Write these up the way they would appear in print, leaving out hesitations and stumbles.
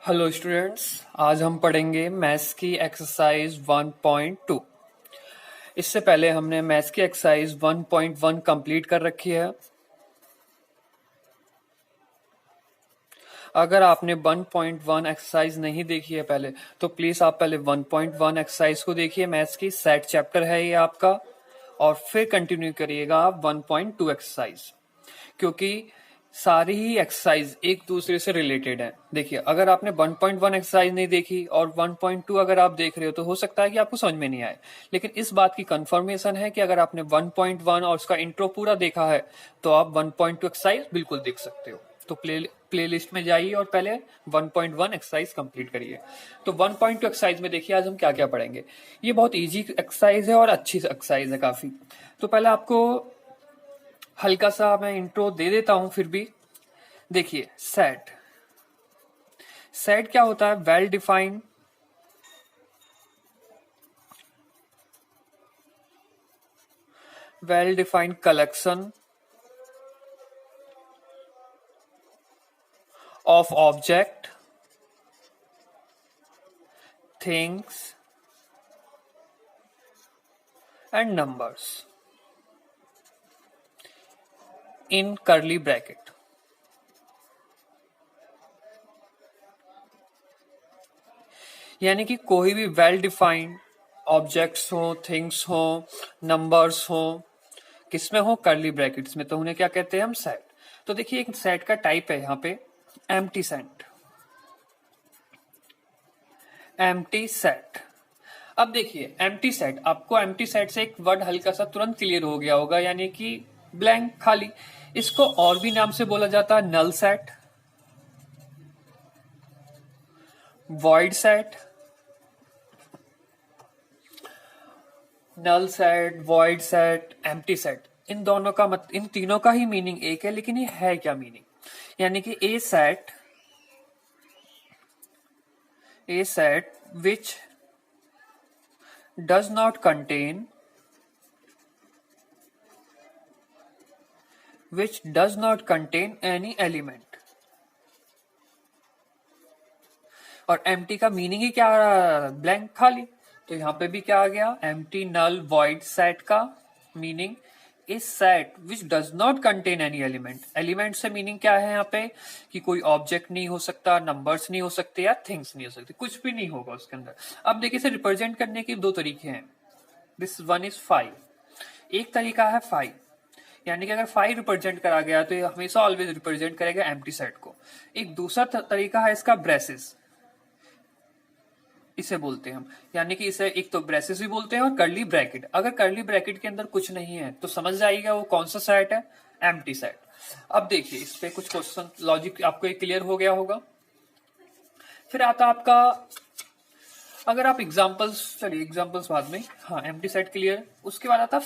Hello students, आज हम पढ़ेंगे मैथ्स की एक्सरसाइज 1.2। इससे पहले हमने मैथ्स की एक्सरसाइज 1.1 कंप्लीट कर रखी है। अगर आपने 1.1 एक्सरसाइज नहीं देखी है पहले, तो प्लीज आप पहले 1.1 एक्सरसाइज को देखिए। मैथ्स की सेट चैप्टर है ये आपका, और फिर कंटिन्यू करिएगा आप 1.2 एक्सरसाइज, क्योंकि सारी ही एक्सरसाइज एक दूसरे से रिलेटेड है। देखिए, अगर आपने 1.1 एक्सरसाइज नहीं देखी और 1.2 अगर आप देख रहे हो, तो हो सकता है कि आपको समझ में नहीं आए। लेकिन इस बात की कंफर्मेशन है कि अगर आपने 1.1 और उसका इंट्रो पूरा देखा है, तो आप 1.2 एक्सरसाइज बिल्कुल देख सकते हो। तो प्लेलिस्ट में जाइए और पहले 1.1 एक्सरसाइज कंप्लीट करिए। तो 1.2 एक्सरसाइज में देखिए आज हम क्या क्या पढ़ेंगे। ये बहुत इजी एक्सरसाइज है और अच्छी एक्सरसाइज है काफी। तो पहले आपको हल्का सा मैं इंट्रो दे देता हूं। फिर भी देखिए, सेट सेट क्या होता है? Well defined collection of object, things and numbers in curly bracket. यानी कि कोई भी वेल डिफाइंड ऑब्जेक्ट्स हो, थिंग्स हो, नंबर्स हो, किसमें हो? कर्ली ब्रैकेट्स में। तो उन्हें क्या कहते हैं हम? सेट। तो देखिए, एक सेट का टाइप है यहाँ पे एम्प्टी सेट। Empty set. अब देखिए, एम्प्टी सेट, आपको एम्प्टी सेट से एक वर्ड हल्का सा तुरंत क्लियर हो गया होगा, यानी कि ब्लैंक, खाली। इसको और भी नाम से बोला जाता है null set, void set. Null set, void set, empty set, इन दोनों का इन तीनों का ही मीनिंग एक है। लेकिन ये है क्या मीनिंग? यानी कि a set which does not contain any element. और एम्प्टी का मीनिंग ही क्या आ रहा है? ब्लैंक, खाली। तो यहां पे भी क्या आ गया? एम्प्टी नल वॉइड सेट का meaning is set which does not contain any element. Element से मीनिंग क्या है यहाँ पे? कि कोई ऑब्जेक्ट नहीं हो सकता, नंबर्स नहीं हो सकते, या थिंग्स नहीं हो सकते, कुछ भी नहीं होगा उसके अंदर। अब देखिए, इसे रिप्रेजेंट करने के दो तरीके हैं। This one is 5। एक तरीका है 5, यानी कि अगर 5 रिप्रेजेंट करा गया तो ये हमेशा ऑलवेज रिप्रेजेंट करेगा एम्प्टी सेट को। एक दूसरा तरीका है इसका ब्रेसेस, इसे बोलते हैं हम। यानी कि इसे एक तो ब्रेसेस भी बोलते हैं और कर्ली ब्रैकेट। अगर कर्ली ब्रैकेट के अंदर कुछ नहीं है तो समझ जाइएगा वो कौन सा सेट है? Empty set. अब देखिए, इस पे कुछ क्वेश्चन लॉजिक आपको एक क्लियर हो गया होगा। फिर आता आपका, अगर आप एग्जांपल्स, चलिए एग्जांपल्स बाद में, हाँ एम्प्टी सेट क्लियर। उसके बाद आता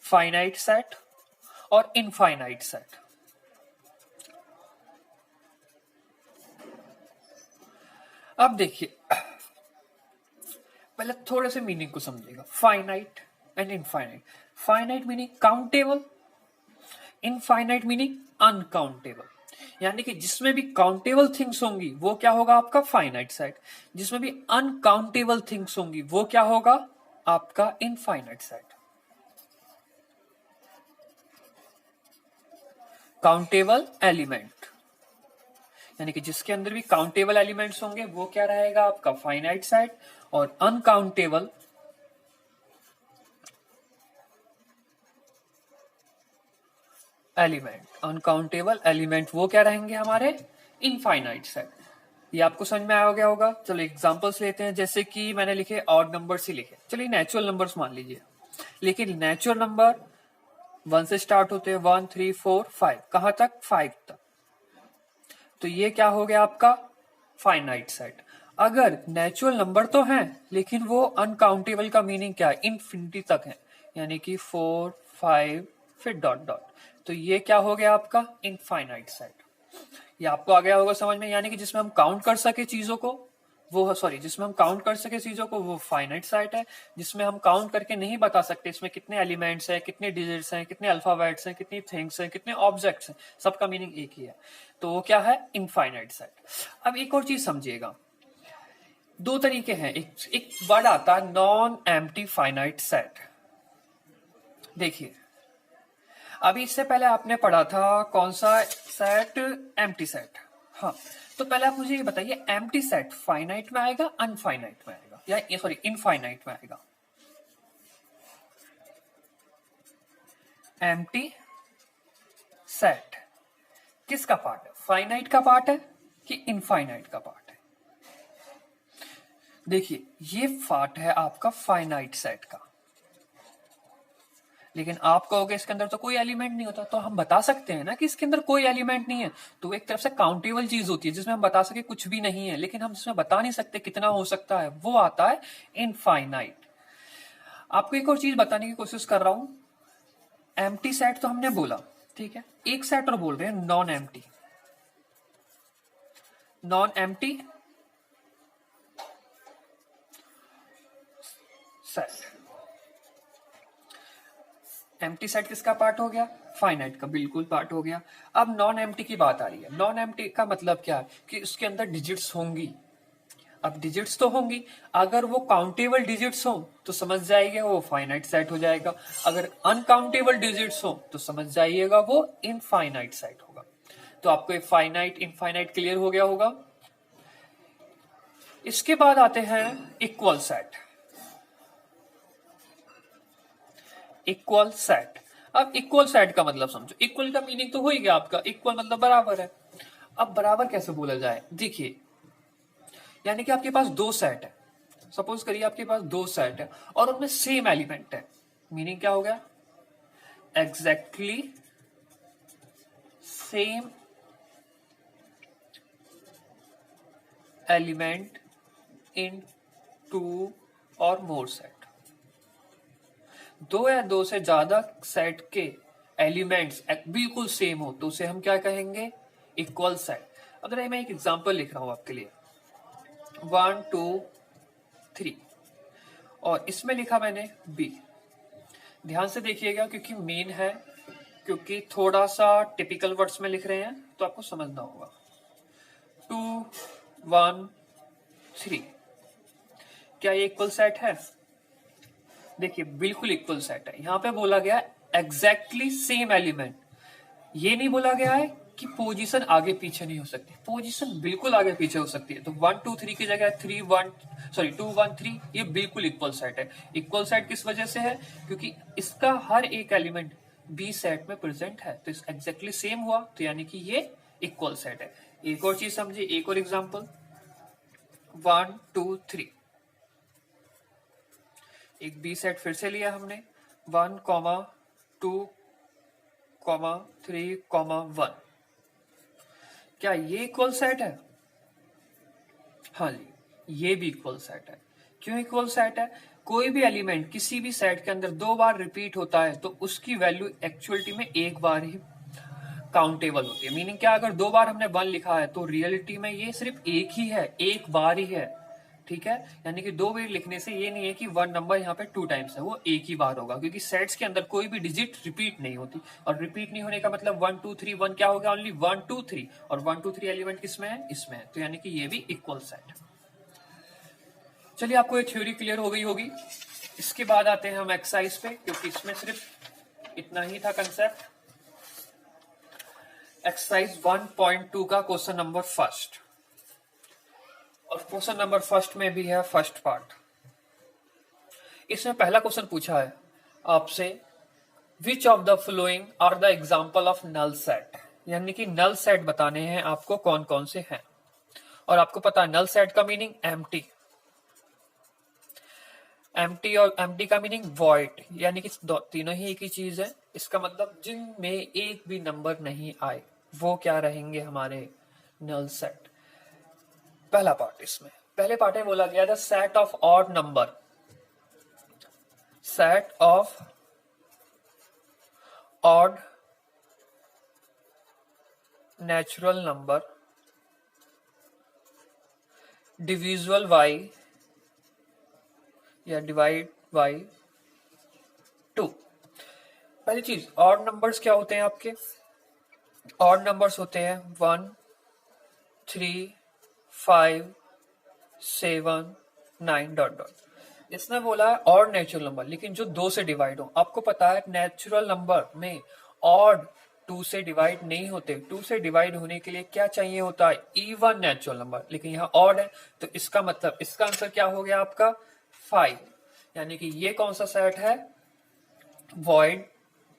फाइनाइट सेट और इनफाइनाइट सेट। अब देखिए, पहले थोड़े से मीनिंग को समझिएगा। Finite and infinite. Finite meaning countable, infinite meaning uncountable. यानी कि जिसमें भी काउंटेबल थिंग्स होंगी वो क्या होगा? आपका फाइनाइट सेट। जिसमें भी अनकाउंटेबल थिंग्स होंगी वो क्या होगा? आपका इनफाइनाइट सेट। काउंटेबल एलिमेंट, यानी कि जिसके अंदर भी काउंटेबल एलिमेंट्स होंगे वो क्या रहेगा? आपका फाइनाइट सेट। और अनकाउंटेबल एलिमेंट वो क्या रहेंगे? हमारे इनफाइनाइट सेट। ये आपको समझ में आ गया होगा। चलो एग्जांपल्स लेते हैं। जैसे कि मैंने लिखे ऑड नंबर्स ही लिखे, चलिए नेचुरल नंबर्स मान लीजिए। लेकिन नेचुरल नंबर 1 से स्टार्ट होते हैं, 1 3 4 5, कहां तक? 5 तक। तो ये क्या हो गया आपका? Finite set. अगर नेचुरल नंबर तो हैं लेकिन वो अनकाउंटेबल का मीनिंग क्या है? इनफिनिटी तक है, यानी कि 4 5 फिर डॉट डॉट। तो ये क्या हो गया आपका? Infinite set. ये आपको आ गया होगा समझ में। यानी कि जिसमें हम काउंट कर सके चीजों को वो सॉरी जिसमें हम काउंट कर सके चीजों को वो फाइनाइट सेट है। जिसमें हम काउंट करके नहीं बता सकते इसमें कितने एलिमेंट्स हैं, कितने डिजिट्स हैं, कितने अल्फाबेट्स हैं, कितनी थिंग्स हैं, कितने ऑब्जेक्ट्स हैं, सबका मीनिंग एक ही है, तो वो क्या है, इनफाइनाइट सेट। अब एक और चीज समझिएगा, दो तरीके हैं, एक वर्ड आता है नॉन एम्प्टी फाइनाइट सेट। देखिए अभी इससे पहले आपने पढ़ा था कौन सा सेट, एम्प्टी सेट। हाँ, तो पहले आप मुझे ये बताइए एम्प्टी सेट फाइनाइट में आएगा, अनफाइनाइट में आएगा, या सॉरी इनफाइनाइट में आएगा? एम्प्टी सेट किसका पार्ट है, फाइनाइट का पार्ट है कि इनफाइनाइट का पार्ट है? देखिए ये पार्ट है आपका फाइनाइट सेट का, लेकिन आप कहोगे इसके अंदर तो कोई एलिमेंट नहीं होता, तो हम बता सकते हैं ना कि इसके अंदर कोई एलिमेंट नहीं है। तो एक तरफ से काउंटेबल चीज होती है जिसमें हम बता सके कुछ भी नहीं है, लेकिन हम इसमें बता नहीं सकते कितना हो सकता है, वो आता है इनफाइनाइट। आपको एक और चीज बताने की कोशिश कर रहा हूं, एम्प्टी सेट तो हमने बोला, ठीक है, एक सेट और बोल रहे हैं non empty. Non empty set, empty set किसका पार्ट हो गया, फाइनाइट का बिल्कुल पार्ट हो गया। अब नॉन एम्प्टी की बात आ रही है। नॉन एम्प्टी का मतलब क्या है कि उसके अंदर डिजिट्स होंगी। अब डिजिट्स तो होंगी, अगर वो काउंटेबल डिजिट्स हो तो समझ जाइए वो फाइनाइट सेट हो जाएगा, अगर अनकाउंटेबल डिजिट्स हो तो समझ जाइएगा वो इनफाइनाइट सेट होगा। तो आपको फाइनाइट इनफाइनाइट क्लियर हो गया होगा। इसके बाद आते हैं इक्वल सेट। इक्वल सेट, अब इक्वल सेट का मतलब समझो, इक्वल का मीनिंग तो हो ही गया आपका, इक्वल मतलब बराबर है। अब बराबर कैसे बोला जाए, देखिए यानी कि आपके पास दो सेट है, सपोज करिए आपके पास दो सेट है और उनमें सेम एलिमेंट है, मीनिंग क्या हो गया, exactly same element in two और मोर सेट। दो या दो से ज्यादा सेट के एलिमेंट्स बिल्कुल सेम हो तो उसे हम क्या कहेंगे, इक्वल सेट। अगर मैं एक एग्जांपल लिख रहा हूं आपके लिए, 1 2 3 और इसमें लिखा मैंने बी, ध्यान से देखिएगा क्योंकि मेन है, क्योंकि थोड़ा सा टिपिकल वर्ड्स में लिख रहे हैं तो आपको समझना होगा। 2 1 3, क्या ये इक्वल सेट है? देखिए बिल्कुल इक्वल सेट है। यहां पे बोला गया एग्जैक्टली सेम एलिमेंट, ये नहीं बोला गया है कि पोजीशन आगे पीछे नहीं हो सकती, पोजीशन बिल्कुल आगे पीछे हो सकती है। तो 1 2 3 की जगह 3 1 सॉरी 2 1 3, ये बिल्कुल इक्वल सेट है। इक्वल सेट किस वजह से है, क्योंकि इसका हर एक एलिमेंट बी सेट में प्रेजेंट है, तो इस एग्जैक्टली सेम हुआ, तो यानी कि ये इक्वल सेट है। एक और चीज समझिए, एक और एग्जाम्पल, 1 2 3, एक बी सेट फिर से लिया हमने, 1 2 3 1, क्या ये इक्वल सेट है? हाँ जी, ये भी इक्वल सेट है। क्यों इक्वल सेट है, कोई भी एलिमेंट किसी भी सेट के अंदर दो बार रिपीट होता है तो उसकी वैल्यू एक्चुअलिटी में एक बार ही काउंटेबल होती है। मीनिंग क्या, अगर दो बार हमने 1 लिखा है तो रियलिटी में ये सिर्फ एक ही है, एक बार ही है, ठीक है। यानी कि दो बार लिखने से ये नहीं है कि 1 नंबर यहाँ पे 2 टाइम्स है, वो एक ही बार होगा, क्योंकि सेट्स के अंदर कोई भी डिजिट रिपीट नहीं होती। और रिपीट नहीं होने का मतलब 1 2 3 1 क्या होगा, ओनली 1 2 3, और 1 2 3 एलिमेंट किसमें है, इसमें है, तो यानी कि ये भी इक्वल सेट है। चलिए आपको ये थ्योरी क्लियर हो गई होगी। इसके बाद आते हैं हम एक्सरसाइज पे, क्योंकि इसमें सिर्फ इतना ही था कंसेप्ट। एक्सरसाइज 1.2 का क्वेश्चन नंबर फर्स्ट, और क्वेश्चन नंबर फर्स्ट में भी है फर्स्ट पार्ट। इसमें पहला क्वेश्चन पूछा है आपसे, which of the following are the example of null set, यानी कि नल सेट बताने हैं आपको कौन कौन से हैं। और आपको पता है नल सेट का मीनिंग एम्प्टी, एम्प्टी और एम्प्टी का मीनिंग वॉइड, यानी कि तीनों ही एक ही चीज है। इसका मतलब जिनमें एक भी नंबर नहीं आए वो क्या रहेंगे, हमारे नल सेट। पहला पार्ट, इसमें पहले पार्ट में बोला गया था set of odd number, set of odd natural number divisible by या डिवाइड बाई 2। पहली चीज, ऑड नंबर्स क्या होते हैं आपके? ऑड नंबर्स होते हैं 1, 3, 5, 7, 9 डॉट डॉट। इसने बोला है ऑड नेचुरल नंबर, लेकिन जो 2 से डिवाइड हो। आपको पता है नेचुरल नंबर में ऑड 2 से डिवाइड नहीं होते। 2 से डिवाइड होने के लिए क्या चाहिए होता है? इवन नेचुरल नंबर, लेकिन यहाँ ऑड है, तो इसका मतलब इसका आंसर क्या हो गया आपका? 5। यानी कि ये कौन सा सेट है? वॉइड,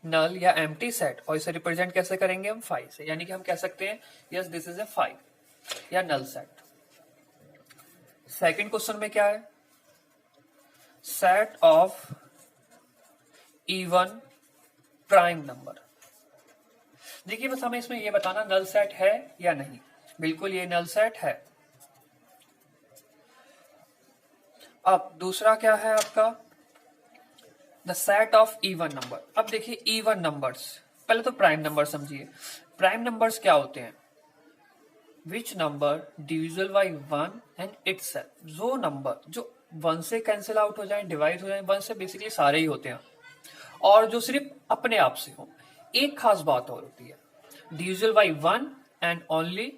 नल या एम्प्टी सेट। और इसे रिप्रेजेंट कैसे करेंगे हम? 5 से। यानी कि हम कह सकते हैं यस दिस इज ए 5 या नल सेट। सेकंड क्वेश्चन में क्या है? Set of even prime number. देखिए बस हमें इसमें ये बताना नल सेट है या नहीं। बिल्कुल ये नल सेट है। अब दूसरा क्या है आपका? The set of even number. अब देखिए इवन नंबर्स, पहले तो प्राइम नंबर समझिए। प्राइम नंबर्स क्या होते हैं? Which number divisible by 1 and itself. जो नंबर जो 1 से कैंसिल आउट हो जाए, डिवाइड हो जाए, 1 से बेसिकली सारे ही होते हैं, और जो सिर्फ अपने आप से हो। एक खास बात और होती है, divisible by 1 and only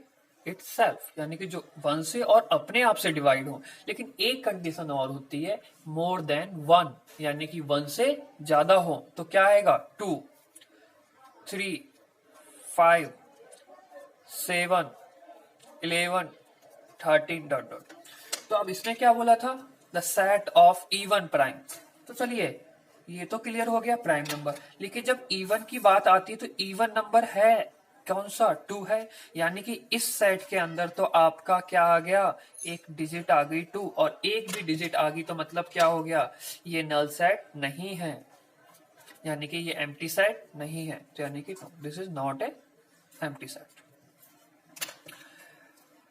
itself, यानी कि जो 1 से और अपने आप से डिवाइड हो। लेकिन एक कंडीशन और होती है, मोर देन 1, यानी कि 1 से ज्यादा हो। तो क्या आएगा? 2, 3, 5, 7, 11, 13 डॉट डॉट। तो अब इसने क्या बोला था? The set of even prime. तो चलिए ये तो क्लियर हो गया प्राइम नंबर। लेकिन जब इवन की बात आती है तो इवन नंबर है कौन सा? 2 है। यानी कि इस सेट के अंदर तो आपका क्या आ गया? एक डिजिट आ गई 2, और एक भी डिजिट आ गई तो मतलब क्या हो गया? ये नल सेट नहीं है, यानी कि ये एम्प्टी सेट नहीं है। तो यानी कि this is not A empty set.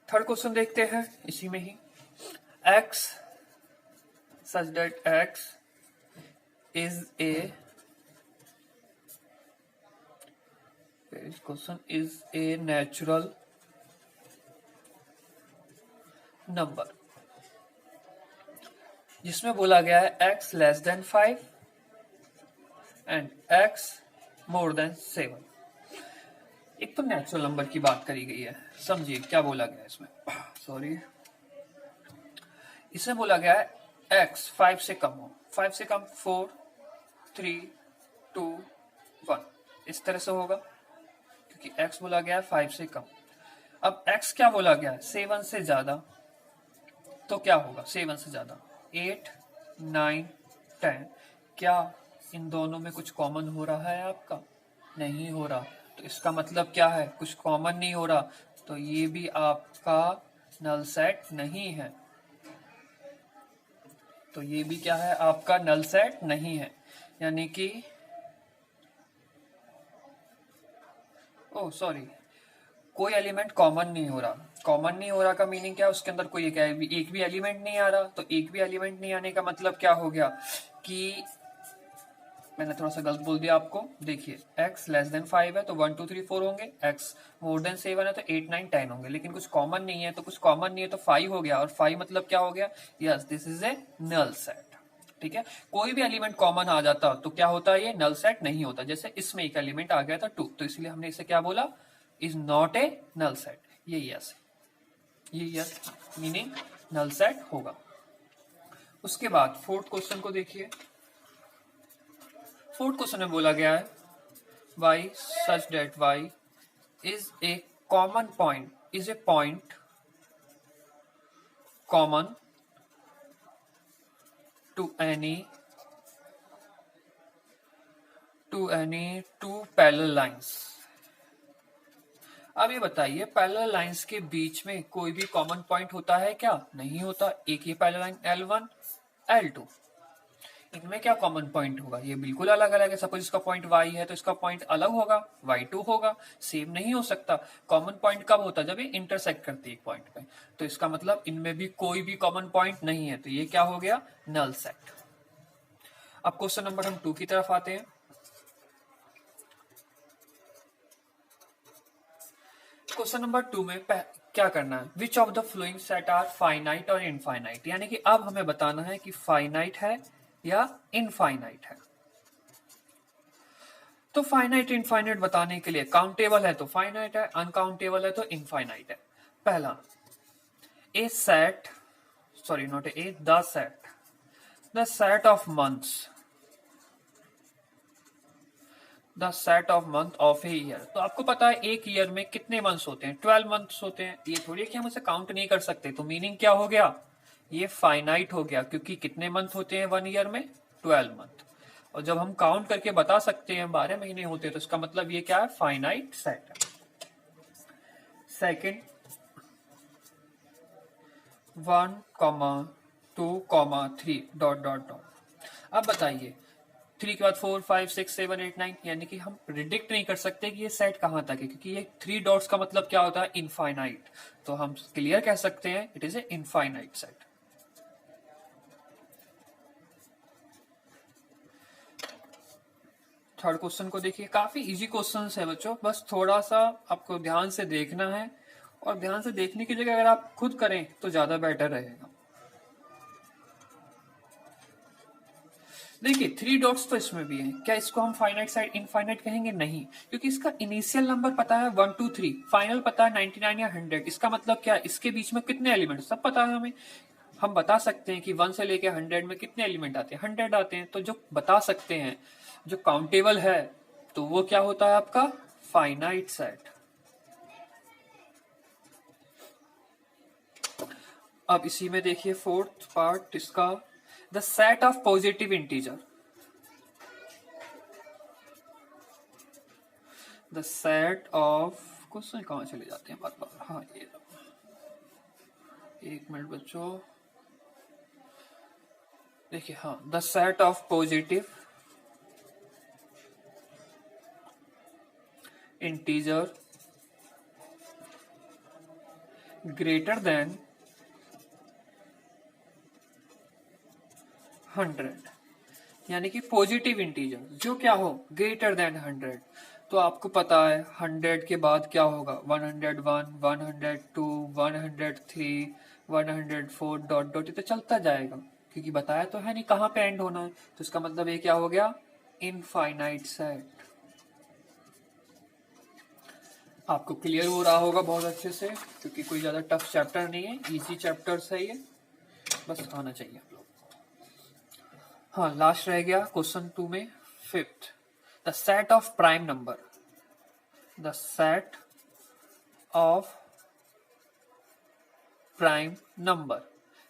Third question देखते हैं इसी में ही। x such that x is a question is a natural number, जिसमें बोला गया है x less than 5 and x more than 7। एक तो नेचुरल नंबर की बात करी गई है, समझिए क्या बोला गया है इसमें। सॉरी, इसमें बोला गया है x 5 से कम हो। 5 से कम 4, 3, 2, 1 इस तरह से होगा, क्योंकि x बोला गया है 5 से कम। अब x क्या बोला गया है? 7 से ज्यादा। तो क्या होगा 7 से ज्यादा? 8, 9, 10। क्या इन दोनों में कुछ कॉमन हो रहा है आपका? नहीं हो रहा। तो इसका मतलब क्या है? कुछ कॉमन नहीं हो रहा, तो ये भी आपका नल सेट नहीं है। तो ये भी क्या है? आपका नल सेट नहीं है। यानी कि सॉरी, कोई एलिमेंट कॉमन नहीं हो रहा। कॉमन नहीं हो रहा का मीनिंग क्या है? उसके अंदर कोई एक भी एलिमेंट नहीं आ रहा। तो एक भी एलिमेंट नहीं आने का मतलब क्या हो गया? कि मैंने थोड़ा सा गलत बोल दिया आपको। देखिए x लेस देन 5 है तो 1, 2, 3, 4 होंगे, x मोर देन 7 है तो 8, 9, 10 होंगे। लेकिन कुछ कॉमन नहीं है, तो कुछ कॉमन नहीं है तो 5 हो गया। और 5 मतलब क्या हो गया? Yes this is a null set. ठीक है, कोई भी एलिमेंट कॉमन आ जाता तो क्या होता है? ये नल सेट नहीं होता। जैसे इसमें एक एलिमेंट आ गया था 2, तो इसलिए हमने इसे क्या बोला? Is not a null set. ये यस मीनिंग नल सेट होगा। उसके बाद फोर्थ क्वेश्चन को देखिए। फोर्थ क्वेश्चन में बोला गया है y such that y is a common point, is a point common to any two parallel lines। अब ये बताइए पैरेलल लाइंस के बीच में कोई भी कॉमन पॉइंट होता है क्या? नहीं होता। एक ही पैरेलल लाइन L1, L2, इनमें क्या कॉमन पॉइंट होगा? ये बिल्कुल अलग अलग है। सपोज इसका पॉइंट y है तो इसका पॉइंट अलग होगा, y2 होगा। सेम नहीं हो सकता। कॉमन पॉइंट कब होता है? जब ये इंटरसेक्ट करती है एक पॉइंट पे। तो इसका मतलब इनमें भी कोई भी कॉमन पॉइंट नहीं है, तो ये क्या हो गया? Null set. अब क्वेश्चन नंबर हम 2 की तरफ आते हैं। क्वेश्चन नंबर 2 में क्या करना है, which of the following set are finite और इनफाइनाइट, यानी कि अब हमें बताना है कि फाइनाइट है या इनफाइनाइट है। तो फाइनाइट इनफाइनाइट बताने के लिए काउंटेबल है तो फाइनाइट है, अनकाउंटेबल है तो इनफाइनाइट है। पहला, a set, sorry not a, the set of months, the set of month of a year. तो आपको पता है एक ईयर में कितने मंथ्स होते हैं, 12 मंथ्स होते हैं। ये थोड़ी कि हम उसे काउंट नहीं कर सकते, तो मीनिंग क्या हो गया, ये फाइनाइट हो गया, क्योंकि कितने मंथ होते हैं 1 ईयर में, 12 मंथ। और जब हम काउंट करके बता सकते हैं 12 महीने होते हैं, तो इसका मतलब ये क्या है, फाइनाइट सेट है। Second, 1, 2, 3 dot dot dot. अब बताइए 3 के बाद 4, 5, 6, 7, 8, 9, यानी कि हम प्रिडिक्ट नहीं कर सकते कि ये सेट कहां तक है, क्योंकि ये 3 डॉट्स का मतलब क्या होता है, इनफाइनाइट। तो हम क्लियर कह सकते हैं it is a infinite set. Third question को देखिए, काफी इजी क्वेश्चन है बच्चों, बस थोड़ा सा आपको ध्यान से देखना है, और ध्यान से देखने की जगह अगर आप खुद करें तो ज्यादा बेटर रहेगा। देखिए 3 डॉट्स तो इसमें भी है, क्या इसको हम फाइनाइट साइड इनफाइनाइट कहेंगे, नहीं, क्योंकि इसका इनिशियल नंबर पता है 1, 2, 3, फाइनल पता है 99 या 100। इसका मतलब क्या, इसके बीच में कितने एलिमेंट सब पता है हमें। हम बता सकते हैं कि 1 से लेके 100 में कितने एलिमेंट आते हैं, 100 आते हैं। तो जो बता सकते हैं, जो काउंटेबल है, तो वो क्या होता है आपका, फाइनाइट सेट। अब इसी में देखिए फोर्थ पार्ट इसका, the set of positive integer, the set of, question कहां चले जाते हैं बार बार, हाँ ये, एक मिनट बच्चों, देखिए हाँ, the set of positive integer greater than 100, यानी कि पॉजिटिव इंटीजर जो क्या हो, ग्रेटर देन 100। तो आपको पता है 100 के बाद क्या होगा, 101, 102, 103, 104 डॉट डॉट, ये तो चलता जाएगा, क्योंकि बताया तो है नहीं कहां पे एंड होना है। तो इसका मतलब ये क्या हो गया, इनफाइनाइट सेट। आपको क्लियर हो रहा होगा बहुत अच्छे से, क्योंकि कोई ज्यादा टफ चैप्टर नहीं है, इजी चैप्टर्स है ये, बस आना चाहिए आप लोग। हाँ, लास्ट रह गया क्वेश्चन 2 में, fifth, the set of prime number, the set of prime number,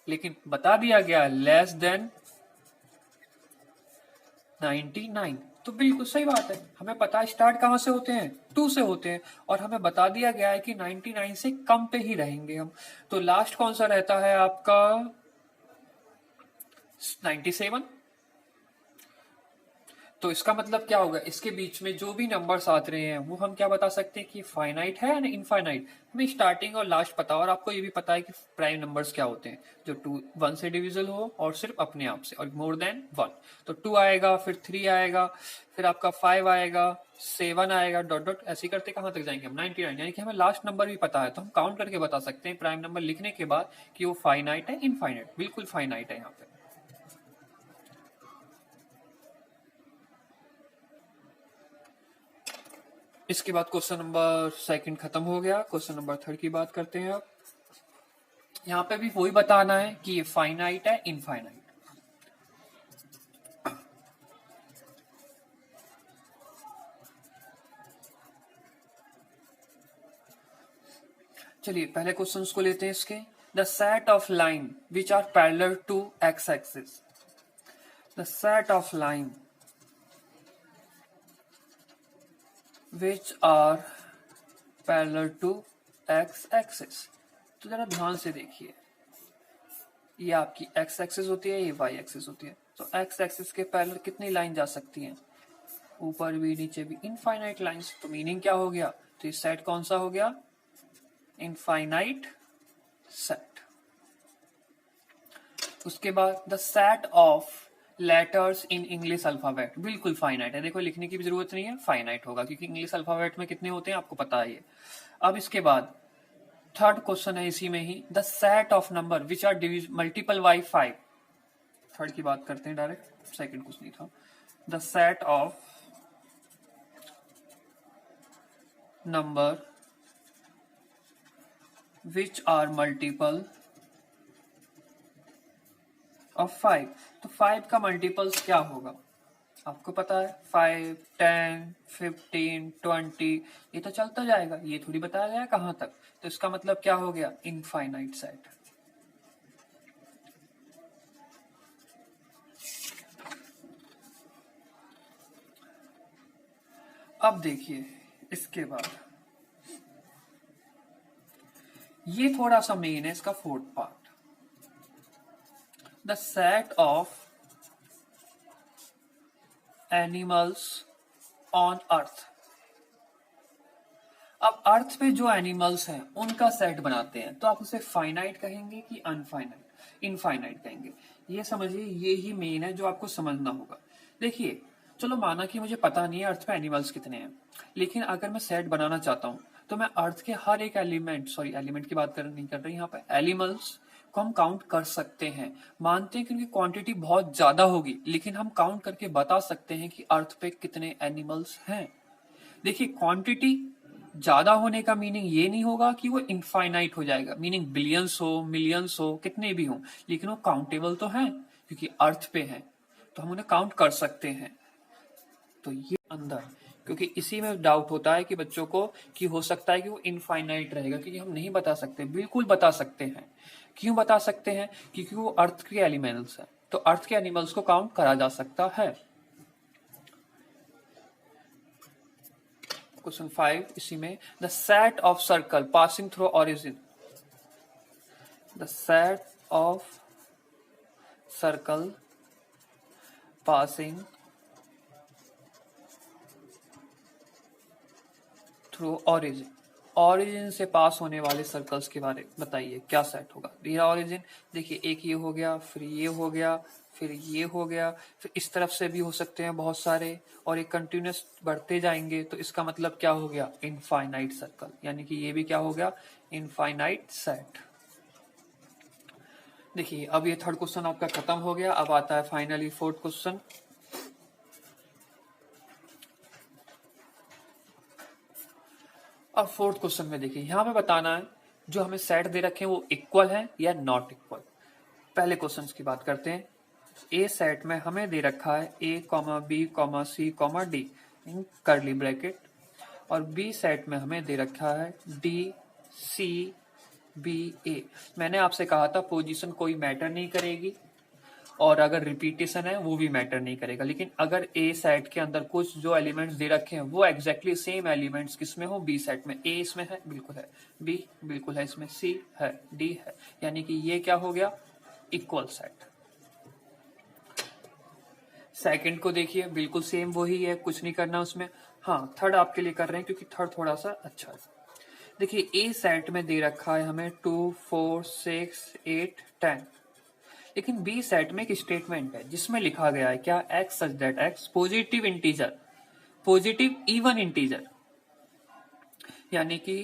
लेकिन बता दिया गया लेस देन 99। तो बिल्कुल सही बात है, हमें पता है स्टार्ट कहां से होते हैं, 2 से होते हैं, और हमें बता दिया गया है कि 99 से कम पे ही रहेंगे हम। तो लास्ट कौन सा रहता है आपका, 97। तो इसका मतलब क्या होगा, इसके बीच में जो भी नंबर्स आते रहे हैं वो हम क्या बता सकते हैं कि फाइनाइट है या इनफाइनाइट। हमें स्टार्टिंग और लास्ट पता, और आपको ये भी पता है कि प्राइम नंबर्स क्या होते हैं, जो 1 से डिविजल हो और सिर्फ अपने आप से, और मोर देन 1। तो 2 आएगा, फिर 3 आएगा, फिर आपका 5 आएगा, 7 आएगा, डॉट डॉट, ऐसे करते कहां तक जाएंगे हम, 99। यानी कि हमें लास्ट नंबर भी पता है, तो हम काउंट करके बता सकते हैं प्राइम नंबर लिखने के बाद कि वो फाइनाइट है इनफाइनाइट। बिल्कुल फाइनाइट है यहाँ पे। इसके बाद क्वेश्चन नंबर 2 खत्म हो गया, क्वेश्चन नंबर 3 की बात करते हैं। अब यहाँ पे भी वही बताना है कि ये फाइनाइट है इनफाइनाइट। चलिए पहले क्वेश्चंस को लेते हैं इसके, the set of line which are parallel to x axis, the set of line which are parallel to x axis। तो जरा ध्यान से देखिए, ये आपकी x एक्सिस होती है, ये y एक्सिस होती है। तो x एक्सिस के पैरेलल कितनी लाइन जा सकती हैं, ऊपर भी नीचे भी, इनफाइनाइट लाइंस। तो मीनिंग क्या हो गया, तो ये सेट कौन सा हो गया, इनफाइनाइट सेट। उसके बाद the set of letters in English alphabet, बिल्कुल फाइनाइट है, देखो लिखने की भी जरूरत नहीं है, फाइनाइट होगा, क्योंकि इंग्लिश अल्फाबेट में कितने होते हैं आपको पता है ये। अब इसके बाद थर्ड क्वेश्चन है इसी में ही, the set of number which are multiple by 5। Third की बात करते हैं डायरेक्ट, सेकंड कुछ नहीं था। The set of number which are multiple of 5। तो 5 का मल्टीपल्स क्या होगा आपको पता है, 5, 10, 15, 20, ये तो चलता जाएगा, ये थोड़ी बताया गया कहां तक। तो इसका मतलब क्या हो गया, इनफाइनाइट सेट। अब देखिए इसके बाद ये थोड़ा सा मेन है, इसका fourth part, the set of animals on earth. अब अर्थ पे जो एनिमल्स हैं उनका सेट बनाते हैं, तो आप उसे फाइनाइट कहेंगे कि अनफाइनाइट, इनफाइनाइट कहेंगे। ये समझिए, ये ही मेन है जो आपको समझना होगा। देखिए चलो माना कि मुझे पता नहीं है अर्थ पे एनिमल्स कितने हैं, लेकिन अगर मैं सेट बनाना चाहता हूं तो मैं अर्थ के हर एक एलिमेंट, सॉरी एलिमेंट की बात नहीं कर रही यहाँ पे, एनिमल्स को हम काउंट कर सकते हैं। मानते हैं कि उनकी क्वांटिटी बहुत ज्यादा होगी, लेकिन हम काउंट करके बता सकते हैं कि अर्थ पे कितने एनिमल्स हैं। देखिए क्वांटिटी ज्यादा होने का मीनिंग ये नहीं होगा कि वो इनफाइनाइट हो जाएगा, मीनिंग बिलियंस हो, मिलियंस हो, कितने भी हो, लेकिन वो काउंटेबल तो हैं क्योंकि अर्थ पे हैं, तो हम उन्हें काउंट कर सकते हैं। तो ये अंदर, क्योंकि इसी में डाउट होता है कि बच्चों को कि हो सकता है कि वो इनफाइनाइट रहेगा, क्योंकि हम नहीं बता सकते, बिल्कुल बता सकते हैं। क्यों बता सकते हैं, क्योंकि वो अर्थ के एनिमल्स हैं, तो अर्थ के एनिमल्स को काउंट करा जा सकता है। क्वेश्चन 5 इसी में, the set of circle passing through origin, the set of circle passing through origin, origin से पास होने वाले सर्कल्स के बारे में बताइए क्या सेट होगा। ये ओरिजिन देखिए, एक ये हो गया, फिर ये हो गया, फिर ये हो गया, फिर इस तरफ से भी हो सकते हैं बहुत सारे, और एक कंटिन्यूस बढ़ते जाएंगे, तो इसका मतलब क्या हो गया, इनफाइनाइट सर्कल, यानी कि ये भी क्या हो गया, इनफाइनाइट सेट। देखिए अब ये थर्ड क्वेश्चन आपका खत्म हो गया, अब आता है फाइनली फोर्थ क्वेश्चन। अब फोर्थ क्वेश्चन में देखिए यहां पे बताना है जो हमें सेट दे रखे हैं वो इक्वल है या नॉट इक्वल। पहले क्वेश्चन की बात करते हैं। ए सेट में हमें दे रखा है ए comma B comma C comma D इन कर्ली ब्रैकेट, और बी सेट में हमें दे रखा है डी सी बी ए। मैंने आपसे कहा था पोजीशन कोई मैटर नहीं करेगी, और अगर रिपीटेशन है वो भी मैटर नहीं करेगा, लेकिन अगर ए सेट के अंदर कुछ जो एलिमेंट्स दे रखे हैं वो एग्जैक्टली सेम एलिमेंट्स किसमें हो, बी सेट में। ए इसमें है, बिल्कुल है, बी बिल्कुल है, इसमें सी है, डी है, यानी कि ये क्या हो गया, इक्वल सेट। सेकंड को देखिए, बिल्कुल सेम वही है, कुछ नहीं करना उसमें। हाँ थर्ड आपके लिए कर रहे हैं क्योंकि थर्ड थोड़ा सा अच्छा है। देखिए ए सेट में दे रखा है हमें 2, 4, 6, 8, 10, लेकिन बी सेट में एक स्टेटमेंट है जिसमें लिखा गया है क्या, x such that x positive integer, positive even integer, यानी कि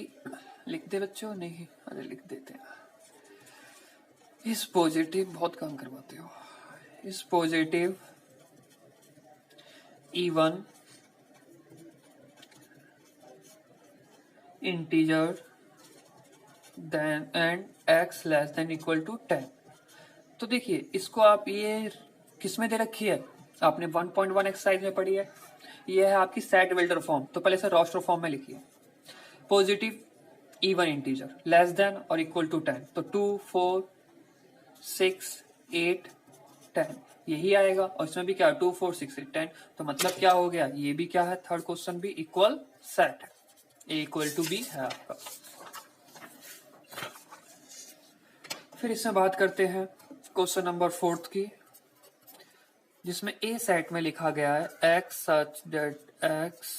लिख दे बच्चों, नहीं अरे लिख देते हैं, इस पॉजिटिव बहुत काम करवाते हो, इस positive even integer then and x less than equal to 10। तो देखिए इसको आप ये किसमें दे रखी है, आपने 1.1 एक्सरसाइज में पढ़ी है, ये है आपकी सेट वेल्डर फॉर्म, तो पहले से रोस्टर फॉर्म में लिखिए, positive even integer less than और इक्वल टू 10, तो 2, 4, 6, 8, 10 यही आएगा, और इसमें भी क्या 2, 4, 6, 8, 10, तो मतलब क्या हो गया, ये भी क्या है, थर्ड क्वेश्चन भी इक्वल सेट है, ए इक्वल टू बी है आपका। फिर इसमें बात करते हैं क्वेश्चन नंबर 4 की, जिसमें ए सेट में लिखा गया है x such that x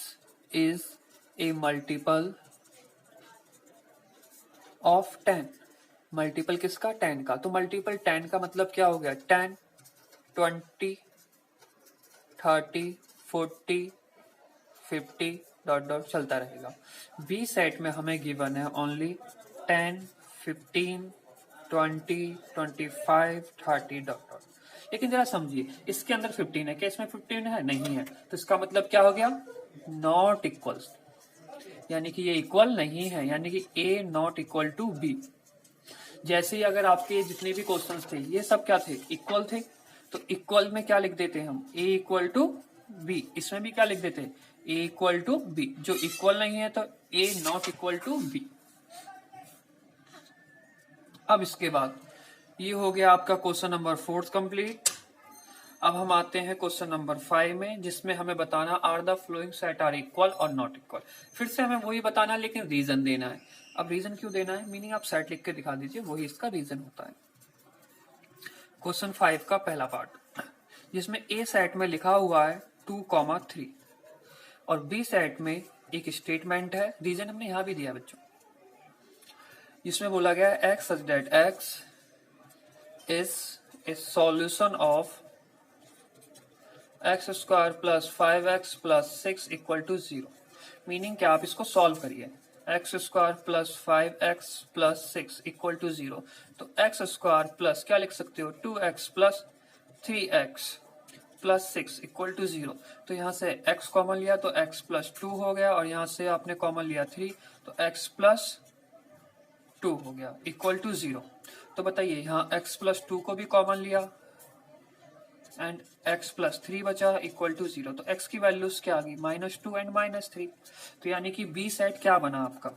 is A multiple of 10। Multiple किसका, 10 का, तो मल्टीपल 10 का मतलब क्या हो गया, 10, 20, 30, 40, 50 डॉट डॉट चलता रहेगा। बी सेट में हमें गिवन है ओनली 10, 15, 20, 25, 30 डॉट डॉट। लेकिन जरा समझिए, इसके अंदर 15 है, क्या इसमें 15 है? नहीं है। तो इसका मतलब क्या हो गया? नॉट इक्वल्स, यानी कि ये इक्वल नहीं है, यानी कि ए नॉट इक्वल टू बी। जैसे ही अगर आपके जितने भी क्वेश्चंस थे ये सब क्या थे? इक्वल थे। तो इक्वल में क्या लिख देते हैं हम? ए इक्वल टू बी। इसमें भी क्या लिख देते हैं? ए इक्वल टू बी। जो इक्वल नहीं है तो ए नॉट इक्वल टू बी। अब इसके बाद ये हो गया आपका क्वेश्चन नंबर 4 कंप्लीट। अब हम आते हैं क्वेश्चन नंबर 5 में, जिसमें हमें बताना are the following set are equal और नॉट इक्वल। फिर से हमें वही बताना, लेकिन रीजन देना है। अब रीजन क्यों देना है? मीनिंग आप सेट लिख के दिखा दीजिए, वही इसका रीजन होता है। क्वेश्चन 5 का पहला पार्ट, जिसमें ए सेट में लिखा हुआ है 2, 3 और बी सेट में एक स्टेटमेंट है। रीजन हमने यहां भी दिया बच्चों, जिसमें बोला गया है x such that x is a solution of x square plus 5x plus 6 equal to 0। Meaning क्या? आप इसको सॉल्व करिए। X square plus 5x plus 6 equal to 0। तो एक्स स्क्वायर प्लस क्या लिख सकते हो? 2x plus 3x plus 6 equal to 0। तो यहाँ से x कॉमन लिया तो x प्लस 2 हो गया, और यहाँ से आपने कॉमन लिया 3 तो x प्लस 2 हो गया इक्वल टू 0। तो बताइए, यहाँ x प्लस 2 को भी कॉमन लिया एंड x प्लस 3 बचा इक्वल टू 0। तो x की वैल्यूज क्या आ गई? -2 एंड -3। तो यानी कि बी सेट क्या बना आपका?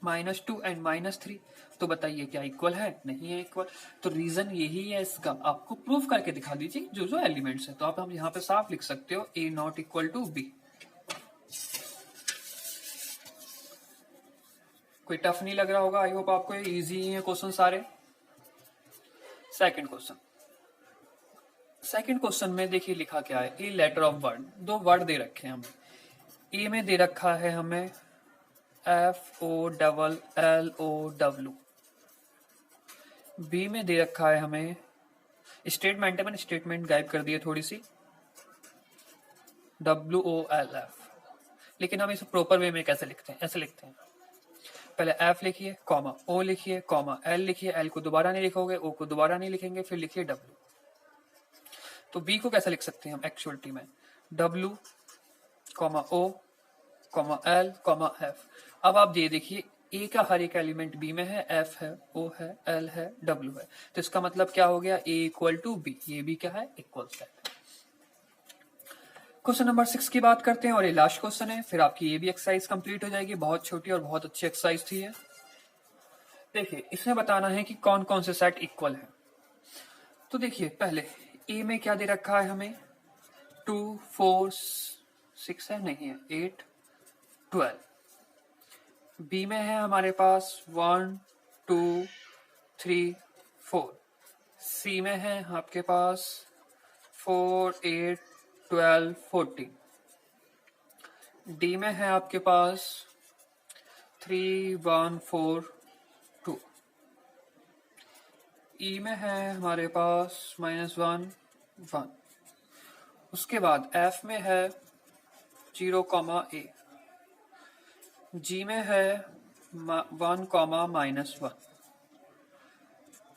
-2 एंड -3। तो बताइए क्या इक्वल है? नहीं है इक्वल। तो रीजन यही है इसका। आपको प्रूव करके दिखा दीजिए जो जो एलिमेंट्स है। तो आप हम यहाँ पे साफ लिख सकते हो ए नॉट इक्वल टू बी। कोई टफ नहीं लग रहा होगा, आई होप आपको ये इजी ही है क्वेश्चन सारे। सेकंड क्वेश्चन, सेकंड क्वेश्चन में देखिए लिखा क्या है? A letter of word. दो वर्ड दे रखे हैं हमें। ए में दे रखा है हमें FOLLOW। बी में दे रखा है हमें, स्टेटमेंट है, मैंने स्टेटमेंट गायब कर दी है थोड़ी सी, WOLF। लेकिन हम इसे प्रॉपर वे में कैसे लिखते हैं? ऐसे लिखते हैं, पहले F लिखिए, कॉमा O लिखिए, कॉमा L लिखिए। L को दोबारा नहीं लिखोगे, O को दोबारा नहीं लिखेंगे, फिर लिखिए W। तो बी को कैसे लिख सकते हैं हम एक्चुअलिटी में? W, O, L, F। अब आप ये देखिए, ए का हर एक एलिमेंट बी में है, F है, O है, L है, W है। तो इसका मतलब क्या हो गया? ए इक्वल टू बी। ये भी क्या है? Equal set. क्वेश्चन नंबर 6 की बात करते हैं, और ये लास्ट क्वेश्चन है, फिर आपकी ये भी एक्सरसाइज कंप्लीट हो जाएगी। बहुत छोटी और बहुत अच्छी एक्सरसाइज थी ये। देखिए, इसमें बताना है कि कौन कौन से सेट इक्वल है। तो देखिए, पहले ए में क्या दे रखा है हमें? 2, 4, 6 है, नहीं है, 8, 12। बी में है हमारे पास 1, 2, 3, 4। सी में है आपके पास 4, 8, 12, 14। डी में है आपके पास 3, 1, 4, 2। ई में है हमारे पास -1, 1। उसके बाद एफ में है 0, A। जी में है 1, -1।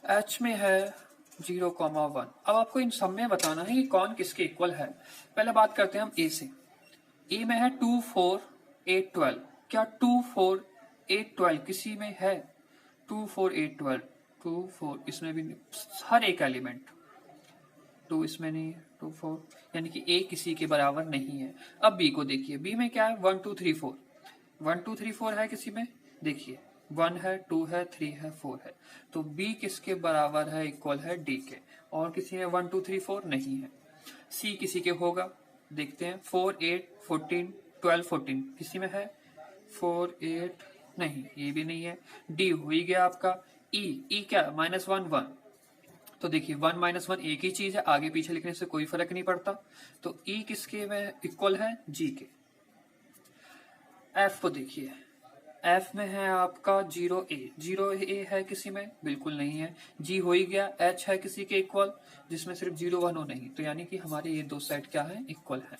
एच में है 0, 1। अब आपको इन सब में बताना है कि कौन किसके इक्वल है। पहले बात करते हैं हम ए से। ए में है 2, 4, 8, 12। क्या 2, 4, 8, 12 किसी में है? 2, 4, 8, 12, 2, 4 इसमें भी नहीं, हर एक एलिमेंट। 2 इसमें नहीं है, 2, 4, यानी कि ए किसी के बराबर नहीं है। अब बी को देखिए, बी में क्या है? 1, 2, 3, 4। 1, 2, 3, 4 है किसी में? देखिए, 1 है, 2 है, 3 है, 4 है। तो बी किसके बराबर है? इक्वल है डी के। और किसी में 1, 2, 3, 4 नहीं है। सी किसी के होगा? देखते हैं, 4, 8, 14, 12, 14 किसी में है? 4, 8 नहीं, ये भी नहीं है। डी हो ही गया आपका। ई क्या? -1, 1। तो देखिए, 1 -1 एक ही चीज है, आगे पीछे लिखने से कोई फर्क नहीं पड़ता। तो ई किसके में इक्वल है? जी के। एफ को देखिए, एफ में है आपका 0A। 0A है किसी में? बिल्कुल नहीं है। जी हो ही गया। एच है किसी के इक्वल, जिसमें सिर्फ 0, 1 हो नहीं। तो यानी कि हमारे ये दो सेट क्या है? इक्वल है।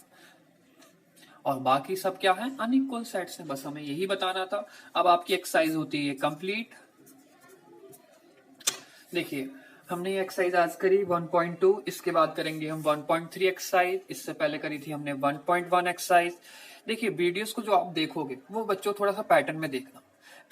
और बाकी सब क्या है, अनइक्वल सेट्स हैं। बस हमें यही बताना था। अब आपकी एक्सरसाइज होती है कंप्लीट। देखिए हमने ये एक्सरसाइज आज करी 1.2, इसके बाद करेंगे हम 1.3 एक्सरसाइज। इससे पहले करी थी हमने 1.1 एक्सरसाइज। देखिए वीडियोस को जो आप देखोगे वो बच्चों थोड़ा सा पैटर्न में देखना।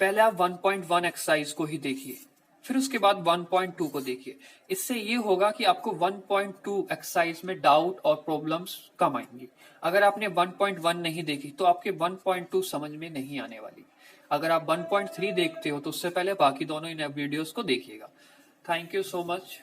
पहले आप 1.1 एक्सरसाइज को ही देखिए, फिर उसके बाद 1.2 को देखिए। इससे ये होगा कि आपको 1.2 एक्सरसाइज में डाउट और प्रॉब्लम्स कम आएंगी। अगर आपने 1.1 नहीं देखी तो आपके 1.2 समझ में नहीं आने वाली। अगर आप 1.3 देखते हो तो उससे पहले बाकी दोनों इन वीडियोस को देखिएगा। Thank you so much.